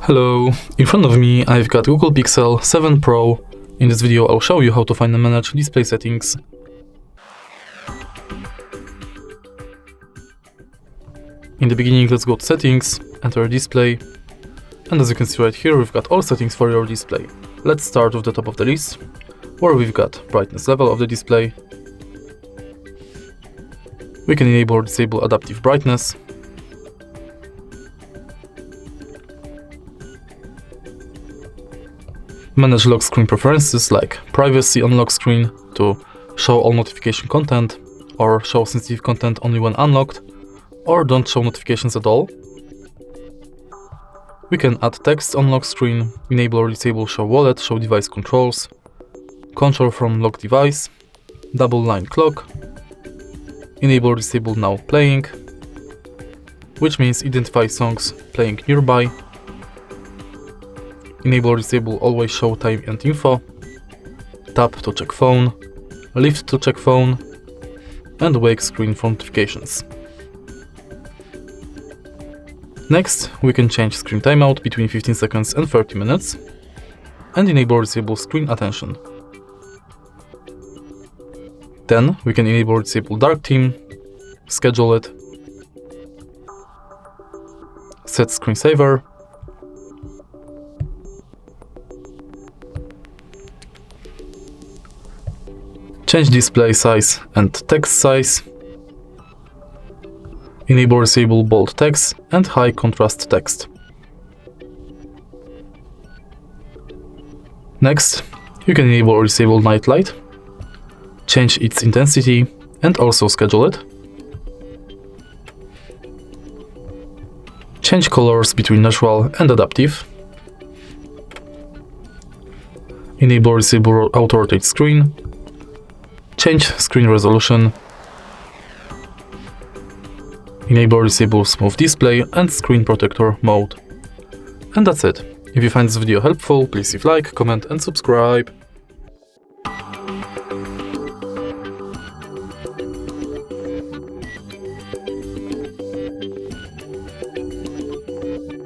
Hello, in front of me I've got Google Pixel 7 Pro. In this video I'll show you how to find and manage display settings. In the beginning, let's go to settings, enter display, and as you can see right here, we've got all settings for your display. Let's start with the top of the list, where we've got brightness level of the display. We can enable or disable adaptive brightness. Manage lock screen preferences like privacy on lock screen to show all notification content, or show sensitive content only when unlocked, or don't show notifications at all. We can add text on lock screen, enable or disable show wallet, show device controls, control from lock device, double line clock, enable or disable now playing, which means identify songs playing nearby, enable or disable always show time and info, tap to check phone, lift to check phone, and wake screen for notifications. Next, we can change screen timeout between 15 seconds and 30 minutes, and enable or disable screen attention. Then we can enable or disable dark theme, schedule it, set screensaver, change display size and text size, enable or disable bold text and high contrast text. Next, you can enable or disable night light, change its intensity and also schedule it. Change colors between natural and adaptive. Enable or disable auto rotate screen. Change screen resolution. Enable or disable smooth display and screen protector mode. And that's it. If you find this video helpful, please leave a like, comment and subscribe.